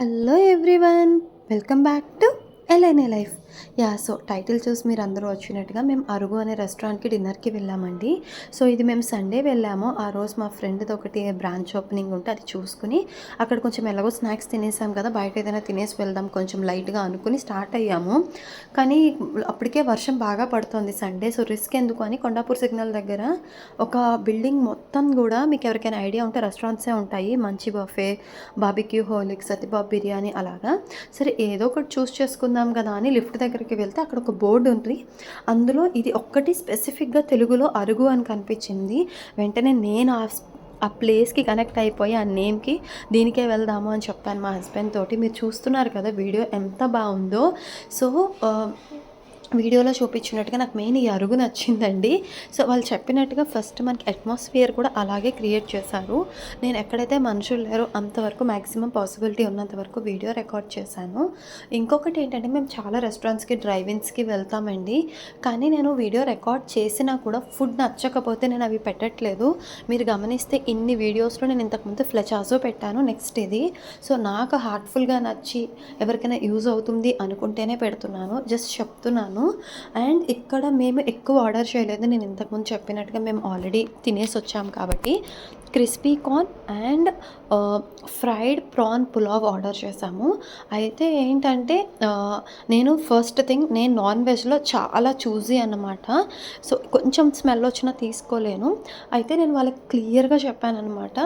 Hello everyone, welcome back to LNA life. So title చూసి మీరు అందరూ వచ్చినట్టుగా మేము అరుగు అనే రెస్టారెంట్కి డిన్నర్కి వెళ్ళామండి. సో ఇది మేము సండే వెళ్ళాము. ఆ రోజు మా ఫ్రెండ్ది ఒకటి బ్రాంచ్ ఓపెనింగ్ ఉంటే అది చూసుకుని అక్కడ కొంచెం ఎలాగో స్నాక్స్ తినేసాం కదా, బయట ఏదైనా తినేసి వెళ్దాం కొంచెం లైట్గా అనుకుని స్టార్ట్ అయ్యాము. కానీ అప్పటికే వర్షం బాగా పడుతుంది సండే. సో రిస్క్ ఎందుకు అని కొండాపూర్ సిగ్నల్ దగ్గర ఒక బిల్డింగ్ మొత్తం కూడా, మీకు ఎవరికైనా ఐడియా ఉంటే రెస్టారెంట్సే ఉంటాయి, మంచి బఫే, బాబిక్యూ, హోలిక్, సతీబాబు బిర్యానీ అలాగా. సరే ఏదో ఒకటి చూస్ చేసుకుందాం కదా అని లిఫ్ట్ దగ్గరికి వెళ్తే అక్కడ ఒక బోర్డు ఉంది. అందులో ఇది ఒక్కటి స్పెసిఫిక్గా తెలుగులో అరుగు అని కనిపించింది. వెంటనే నేను ఆ ప్లేస్కి కనెక్ట్ అయిపోయి ఆ నేమ్కి దీనికే వెళ్దాము అని చెప్పాను మా హస్బెండ్ తోటి. మీరు చూస్తున్నారు కదా వీడియో ఎంత బాగుందో. సో వీడియోలో చూపించినట్టుగా నాకు మెయిన్ ఈ అరుగు నచ్చిందండి. సో వాళ్ళు చెప్పినట్టుగా ఫస్ట్ మనకి అట్మాస్ఫియర్ కూడా అలాగే క్రియేట్ చేశారు. నేను ఎక్కడైతే మనుషులు లేరో అంతవరకు మ్యాక్సిమం పాసిబిలిటీ ఉన్నంత వరకు వీడియో రికార్డ్ చేశాను. ఇంకొకటి ఏంటంటే మేము చాలా రెస్టారెంట్స్కి, డ్రైవ్-ఇన్స్కి వెళ్తామండి. కానీ నేను వీడియో రికార్డ్ చేసినా కూడా ఫుడ్ నచ్చకపోతే నేను అవి పెట్టట్లేదు. మీరు గమనిస్తే ఇన్ని వీడియోస్లో నేను ఇంతకుముందు ఫ్లెచాజో పెట్టాను, నెక్స్ట్ ఇది. సో నాకు హార్ట్ఫుల్గా నచ్చి ఎవరికైనా యూజ్ అవుతుంది అనుకుంటేనే పెడుతున్నాను, జస్ట్ చెప్తున్నాను. అండ్ ఇక్కడ మేము ఎక్కువ ఆర్డర్ చేయలేదు. నేను ఇంతకుముందు చెప్పినట్టుగా మేము ఆల్రెడీ తినేసి వచ్చాము కాబట్టి crispy corn and fried prawn pulao order చేశాము. అయితే ఏంటంటే నేను ఫస్ట్ థింగ్, నేను నాన్ వెజ్లో చాలా చూజీ అన్నమాట. సో కొంచెం స్మెల్ వచ్చినా తీసుకోలేను. అయితే నేను వాళ్ళకి క్లియర్గా చెప్పాను అనమాట,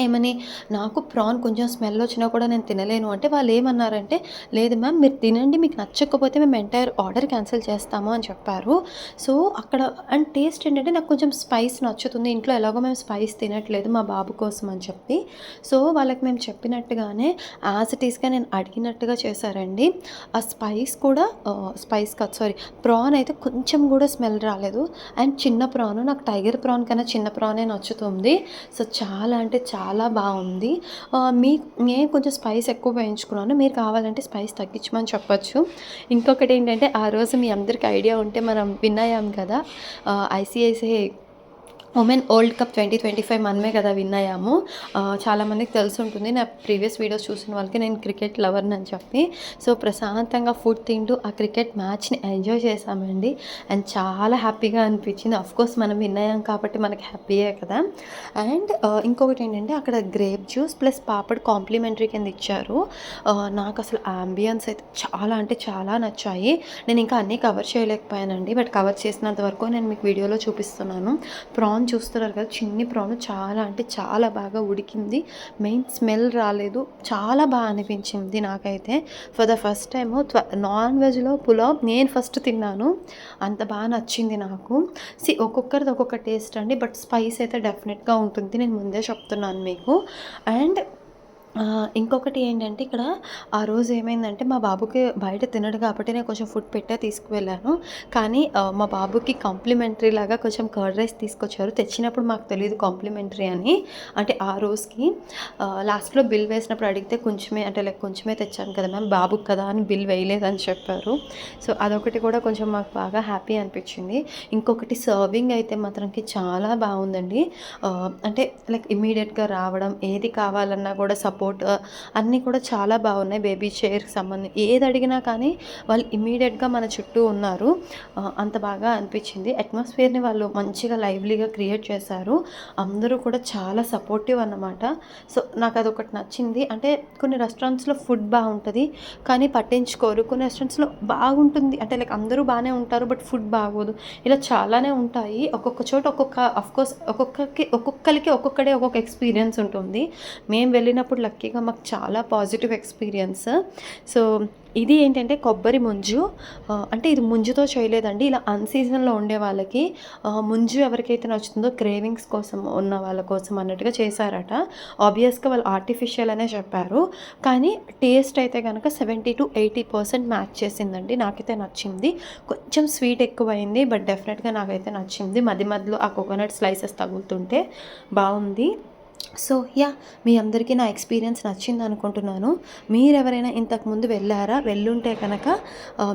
ఏమని, నాకు ప్రాన్ కొంచెం స్మెల్ వచ్చినా కూడా నేను తినలేను అంటే, వాళ్ళు ఏమన్నారంటే, లేదు మ్యామ్ మీరు తినండి, మీకు నచ్చకపోతే మేము ఎంటైర్ ఆర్డర్ క్యాన్సిల్ చేస్తాము అని చెప్పారు. సో అక్కడ అండ్ టేస్ట్ ఏంటంటే నాకు కొంచెం స్పైస్ నచ్చుతుంది. ఇంట్లో ఎలాగో మేము స్పైస్ తినట్లేదు మా బాబు కోసం అని చెప్పి. సో వాళ్ళకి మేము చెప్పినట్టుగానే యాజ్ ఇట్ ఈస్గా నేను అడిగినట్టుగా చేశారండి. ఆ స్పైస్ కూడా స్పైస్ కాదు సారీ, ప్రాన్ అయితే కొంచెం కూడా స్మెల్ రాలేదు. అండ్ చిన్న ప్రాన్, నాకు టైగర్ ప్రాన్ కన్నా చిన్న ప్రానే నచ్చుతుంది. సో చాలా అంటే చాలా బాగుంది. నేను కొంచెం స్పైస్ ఎక్కువ వేయించుకున్నాను, మీరు కావాలంటే స్పైస్ తగ్గించమని చెప్పొచ్చు. ఇంకొకటి ఏంటంటే, ఆ రోజు మీ అందరికి ఐడియా ఉంటే మనం విన్ అయ్యాం కదా, ఐసీఐసీఐ ఉమెన్ వరల్డ్ కప్ 2025 మనమే కదా విన్ అయ్యాము. చాలామందికి తెలిసి ఉంటుంది, నా ప్రీవియస్ వీడియోస్ చూసిన వాళ్ళకి నేను క్రికెట్ లవర్ని అని చెప్పి. సో ప్రశాంతంగా ఫుడ్ తింటూ ఆ క్రికెట్ మ్యాచ్ని ఎంజాయ్ చేసామండి. అండ్ చాలా హ్యాపీగా అనిపించింది. అఫ్కోర్స్ మనం విన్ అయ్యాం కాబట్టి మనకి హ్యాపీయే కదా. అండ్ ఇంకొకటి ఏంటంటే, అక్కడ grape juice plus papad complimentary కింద ఇచ్చారు. నాకు అసలు ఆంబియన్స్ అయితే చాలా అంటే చాలా నచ్చాయి. నేను ఇంకా అన్నీ కవర్ చేయలేకపోయానండి, బట్ కవర్ చేసినంత వరకు నేను మీకు వీడియోలో చూపిస్తున్నాను. ప్రాన్ చూస్తున్నారు కదా, చిన్ని ప్రాన్ చాలా అంటే చాలా బాగా ఉడికింది. మెయిన్ స్మెల్ రాలేదు, చాలా బాగా అనిపించింది నాకైతే. For the first time non వెజ్లో పులావ్ నేను ఫస్ట్ తిన్నాను, అంత బాగా నచ్చింది నాకు. ఒక్కొక్కరిది ఒక్కొక్క టేస్ట్ అండి, బట్ స్పైస్ అయితే డెఫినెట్గా ఉంటుంది, నేను ముందే చెప్తున్నాను మీకు. అండ్ ఇంకొకటి ఏంటంటే, ఇక్కడ ఆ రోజు ఏమైందంటే, మా బాబుకి బయట తినడు కాబట్టి నేను కొంచెం ఫుడ్ పెట్టే తీసుకువెళ్ళాను. కానీ మా బాబుకి కాంప్లిమెంటరీ లాగా కొంచెం కర్డ్ రైస్ తీసుకొచ్చారు. తెచ్చినప్పుడు మాకు తెలియదు కాంప్లిమెంటరీ అని. అంటే ఆ రోజుకి లాస్ట్లో బిల్ వేసినప్పుడు అడిగితే కొంచెమే అంటే లైక్ కొంచెమే తెచ్చాను కదా మ్యామ్, బాబుకి కదా అని బిల్ వేయలేదని చెప్పారు. సో అదొకటి కూడా కొంచెం మాకు బాగా హ్యాపీ అనిపించింది. ఇంకొకటి సర్వింగ్ అయితే మాత్రంకి చాలా బాగుందండి. అంటే లైక్ ఇమీడియట్గా రావడం, ఏది కావాలన్నా కూడా సపోర్ట్ అన్నీ కూడా చాలా బాగున్నాయి. బేబీ చైర్కి సంబంధించి ఏది అడిగినా కానీ వాళ్ళు ఇమీడియట్గా మన చుట్టూ ఉన్నారు. అంత బాగా అనిపించింది. అట్మాస్ఫియర్ని వాళ్ళు మంచిగా లైవ్లీగా క్రియేట్ చేశారు. అందరూ కూడా చాలా సపోర్టివ్ అన్నమాట. సో నాకు అదొకటి నచ్చింది. అంటే కొన్ని రెస్టారెంట్స్లో ఫుడ్ బాగుంటుంది కానీ పట్టించుకోరు, కొన్ని రెస్టారెంట్స్లో బాగుంటుంది అంటే లైక్ అందరూ బాగానే ఉంటారు బట్ ఫుడ్ బాగోదు, ఇలా చాలానే ఉంటాయి. ఒక్కొక్క చోట అఫ్కోర్స్ ఒక్కొక్కరికి ఒక్కొక్క ఎక్స్పీరియన్స్ ఉంటుంది. మేము వెళ్ళినప్పుడు లక్కీగా మాకు చాలా పాజిటివ్ ఎక్స్పీరియన్స్. సో ఇది ఏంటంటే కొబ్బరి ముంజు, అంటే ఇది ముంజుతో చేయలేదండి, ఇలా అన్సీజన్లో ఉండే వాళ్ళకి ముంజు ఎవరికైతే నచ్చుతుందో క్రేవింగ్స్ కోసం ఉన్న వాళ్ళ కోసం అన్నట్టుగా చేశారట. ఆబ్వియస్గా వాళ్ళు ఆర్టిఫిషియల్ అనే చెప్పారు, కానీ టేస్ట్ అయితే కనుక 70-80% మ్యాచ్ చేసిందండి. నాకైతే నచ్చింది. కొంచెం స్వీట్ ఎక్కువైంది బట్ డెఫినెట్గా నాకైతే నచ్చింది. మధ్యలో ఆ కోకోనట్ స్లైసెస్ తగులుతుంటే బాగుంది. So yeah! మీ అందరికీ నా ఎక్స్‌పీరియన్స్ నచ్చిందనుకుంటున్నాను. మీరెవరైనా ఇంతకుముందు వెళ్లారా? వెళ్ళుంటే గనక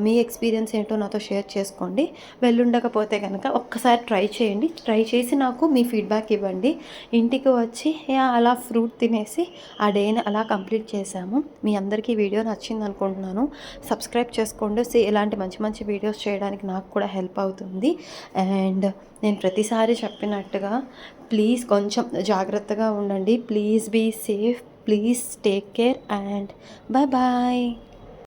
మీ ఎక్స్‌పీరియన్స్ ఏంటో నాతో షేర్ చేసుకోండి. వెళ్ళుండకపోతే గనక ఒక్కసారి ట్రై చేయండి. ట్రై చేసి నాకు మీ ఫీడ్‌బ్యాక్ ఇవ్వండి. ఇంటికి వచ్చి యాహ్! అలా ఫ్రూట్ తినేసి ఆ డేని అలా కంప్లీట్ చేశాము. మీ అందరికీ ఈ వీడియో నచ్చిందనుకుంటున్నాను. సబ్స్క్రైబ్ చేసుకోండి. ఇలాంటి మంచి మంచి వీడియోస్ చేయడానికి నాకు కూడా హెల్ప్ అవుతుంది. అండ్ నేను ప్రతిసారి చెప్పినట్టుగా ప్లీజ్ కొంచెం జాగ్రత్తగా ఉండండి. Please be safe. Please take care and bye bye.